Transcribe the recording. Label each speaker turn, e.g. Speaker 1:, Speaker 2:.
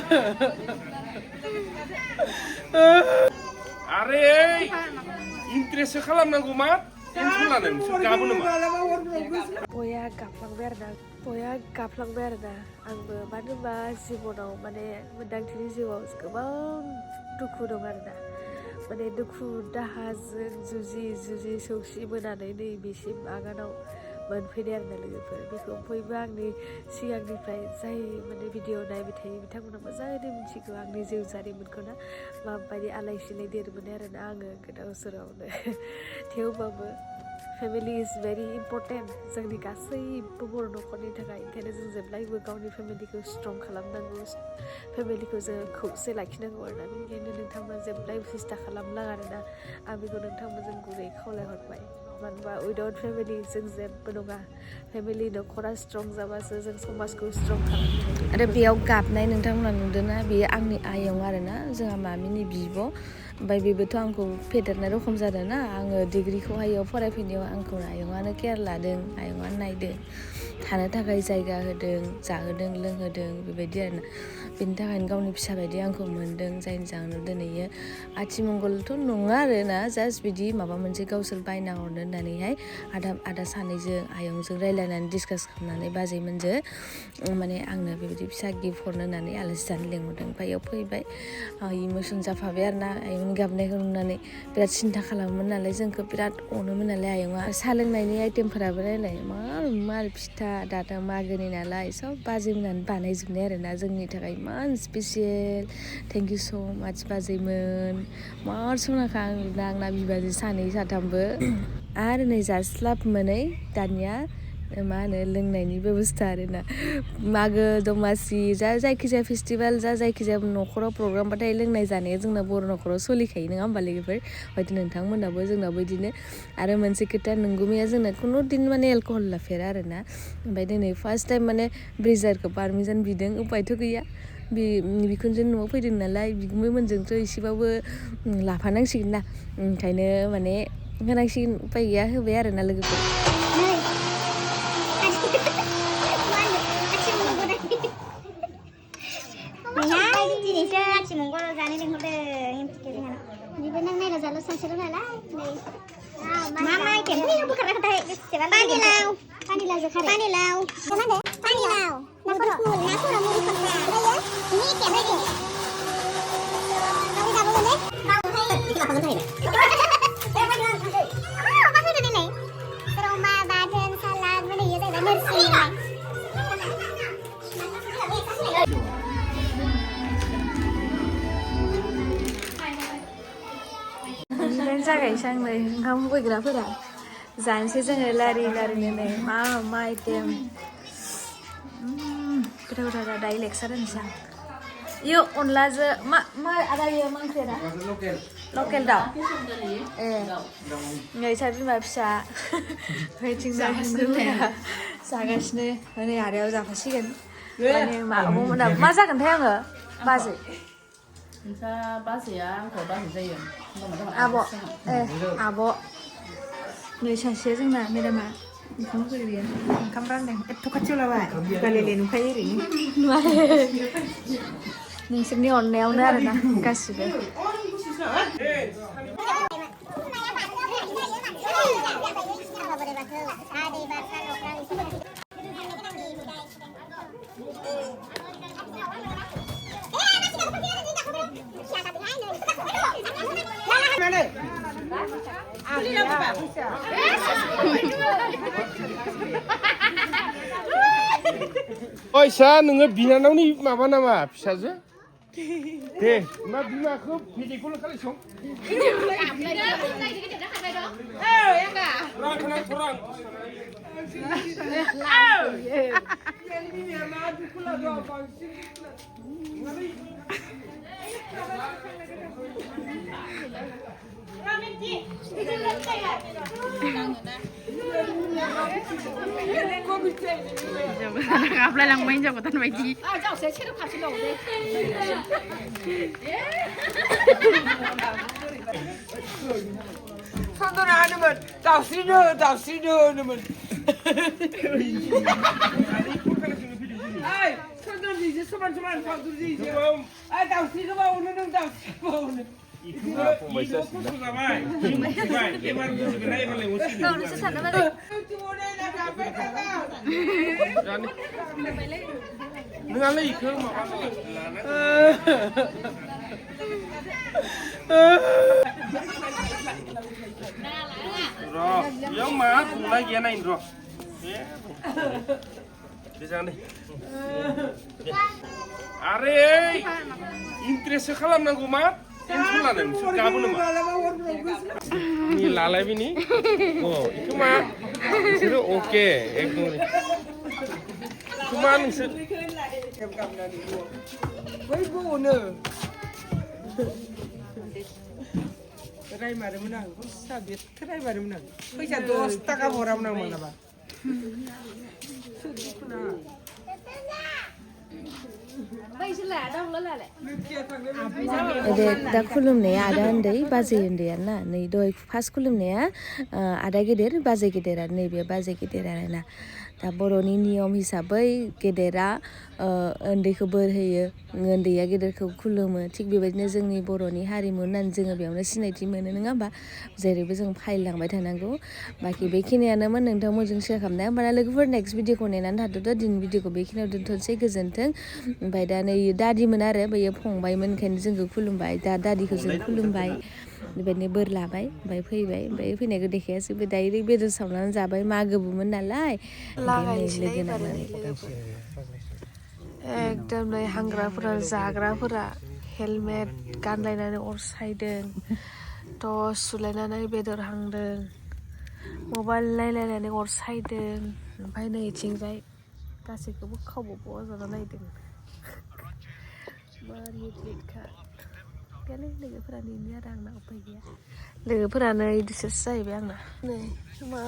Speaker 1: Are interest खालामनांगौ मा tension लानो नोंसोर गाबो नामा
Speaker 2: बया गाफ्लांबाय आरोना आंबो मानो होनबा जिबनाव माने मोन्दांथिनि जिउआव गोबां दुखु दं आरोना माने दुखु दाहाजों जुजि सौसि बोनानै नैबेसिम आगानाव मोनफैनाय आरोना लोगोफोर बेखौ बयबो आंनि सिगांनिफ्राय जाय माने भिडिअ नायबाय थायो बिथांमोना मोजाङैनो मिथिगौ आंनि जिउ जारिमिनखौ ना माबायदि आलाय सिलाय देरबोनाय आरोना आङो गोदाव सोरावनो थेवबाबो फेमिलि इज भेरि इम्पर्टेन्ट जोंनि गासैबो बर' न'खरनि थाखाय ओंखायनो जों जेब्लायबो गावनि फेमिलिखौ स्ट्रं खालामनांगौ फेमिलिखौ जों खौसे लाखिनांगौ आरोना बेनिखायनो नोंथांमोना जेब्लायबो सेस्था खालामनाङा आरोना आं बेखौ नोंथांमोनजों गुरै खावलायहरबाय मानो होनबा उइदाउट फेमिलि जों जेबो नङा फेमिलि न'खरा स्ट्रं जाबासो जों समाजखौ स्ट्रं खालामनो हायो आरो बेयाव गाबनाय नोंथांमोना नुदोंना बेयो आंनि आयं आरोना जोंहा मामिनि बिब' ओमफ्राय बेबोथ' आंखौ फेदेरनाय रखम जादों ना आङो डिग्रिखौहाय फरायफैनायाव आंखौ आयंआनो केयार लादों आयंआनो नायदों थानो थाखाय जायगा होदों जाहोदों लोंहोदों बेबायदि आरोना बेनि थाखायनो गावनि फिसा बायदि आंखौ मोन्दों जायनि जाहोनाव दिनैयो आथिमंगलथ' नङा आरोना जास्ट बिदि माबा मोनसे गावसोर बायना हरनो होननानैहाय आदा सानैजों आयंजों रायज्लायनानै डिसकास खालामनानै बाजैमोनजों माने आंनो बेबायदि फिसा गिफ्ट हरनो होननानै आलासि जानो लेंहरदों ओमफ्राय बेयाव फैबाय इमोसन जाफाबाय आरोना आयंनि गाबनायखौ नुनानै बिराद सिन्था खालामोमोन नालाय जोंखौ बिराद अनोमोन नालाय आयंआ साहा लोंनायनि आइटेमफोराबो नायलाय मार फिथा दाथ' मागोनि नालाय सब बाजैमोनानो बानायजोबनाय आरोना जोंनि थाखाय इमान स्पेसियेल थेंक इउ स' माच बाजैमोन मार समायनाखा आंना बिबाजै सानै साथामबो आरो नै जास्लाब मोनै दानिया मा होनो लोंनायनि बेबस्था आरोना मागो दमासि जायखिजाया फेस्टिभेल जायखिजाया न'खराव प्रग्रामबाथाय लोंनाय जानाया जोंना बर' न'खराव सोलिखायो नङा होमबा लोगोफोर हयथ' नोंथांमोनाबो जोंनाबो बिदिनो आरो मोनसे खोथा नंगौमैया जोंना खुनु दिन माने एलकहल लाफेरा आरोना ओमफ्राय दिनै फार्स्ट टाइम माने ब्रिजारखौ पारमिसन बिदों उपायथ' गैया बिखुनजो न'आव फैदों नालाय बिगुमैमोनजोंथ' एसेबाबो लाफानांसिगोन ना ओंखायनो माने होनांसिगोन उपाय गैया होबाय आरोना लोगोफोर
Speaker 3: दिनैसो आथिमंगल जानो लिंहरदों बिबो नों नायना जाल' सानसेल' नालाय मा आइटेम बोखारना खोन्थाय पानिलाव जों खारै पानिलाव मा होनो पानिलाव ना खर' मुरि खन्था ओमफ्रायो बिनि एखेम बायदि माबोरै जाबावगोन दे मावोहाय मा फैदो देलाय रमा बाथोन सालाद मोनहैयो जाहैबाय नोरसिं
Speaker 2: जागायसै आं नै ओंखाम होफैग्राफोरा जानोसै जोङो लारिनो नै मा आइटेम गोथाव दायो लेक्सार होनोसै आं इयो अनलाजों मा आदा इयो मा ओंख्रि दा लकेल दाउ नै सा बिमा फिसा ओइथिं जागासिनो नै आदायाव जाफासिगोन माने माबामोना मा जागोनथाय आङो बाजै
Speaker 4: नोंसा बाजैया आंखौ बाजै जायो
Speaker 2: आब' नै सासेया जोंना मेदामा ओंखाम होफैयो ओंखाम रानदों एथ' खाथियाव लाबाय गालेले नुखायो ओरैनो नोंसोरनि अननायावनो आरोना गासिबो
Speaker 1: ओइसा नोङो बिनानावनि माबा नामा फिसाजो दे मा बिमाखौ भिडिअखौल' खालायसं
Speaker 4: गाबलाय लांबाय हिनजाव गोदान बायदि
Speaker 5: सन्दना होनोमोन दावस्रिनो होनोमोन सन्दन जिसो समान समान फावदुर जिसो आ दाउस्रि गोबावनो नों दाउस्रि गोबावनो
Speaker 1: इखौ फंबायसो
Speaker 5: जाबाय एबार बुजिगोन एबारलाय वसिनो
Speaker 2: गावनोसो सानना बालाय
Speaker 1: नोंआलाय इखौ माबा बेयाव मा दंना गैया नायनो र' बे जानो आरे इन्ट्रेस्ट खालामनांगौ मा टेनसन लादों नोंसोर गाबो नामा नि लालायबाय नि इखौ मा नोंसोरो अके एकदम इखौ मा नोंसोर
Speaker 5: बयबोनो रायमारोमोन आं साबित रायमारोमोन आं फैसा 10 थाखा हरामोन आं मालाबा
Speaker 2: दा खुलुमनाया आदा उन्दै बाजै उन्दैयाना नै दहाय फार्स्ट खुलुमनाया आदा गेदेर बाजै गेदेर आरो नैबे बाजै गेदेर आरोना दा बर'नि नियम हिसाबै गेदेरा उन्दैखौ बोर होयो उन्दैया गेदेरखौ खुलुमो थिग बेबायदिनो जोंनि बर'नि हारिमु होननानै जोङो बेयावनो सिनायथि मोनो नङा होमबा जेरैबो जों फालिलांबाय थानांगौ बाखि बेखिनियानोमोन नोंथांमोनजों शेयार खालामनाया होमबाना लोगोफोर नेक्स्ट भिडिअखौ नेनानै थाथ'दो दिनै भिडिअखौ बेखिनियाव दोनथ'नोसै गोजोन्थों ओमफ्राय दा नै दादिमोन आरो बैयो फंबायमोन ओंखायनो जोंखौ खुलुमबाय दा दादिखौ जों खुलुमबाय बेबायदिनो बोर लाबाय ओमफ्राय फैबाय ओमफ्य फैनायखौ देखायासै बे डाइरेक्ट बेदर सावनानै जाबाय मागोबोमोन नालाय लोगो नांनानै एकदम नै हांग्राफोरा जाग्राफोरा हेलमेट गानलायनानै अर सायदों टर्च सुलायनानै बेदर हांदों मबाइल नायलायनानै अर सायदों ओमफ्राय नै इथिंजाय गासैखौबो खावबो अजाना नायदों मा लिटखा गैयालै लोगोफोरा नेनो आरो आंना उपाय गैया लोगोफोरानो इदिसो जाहैबाय आंना नै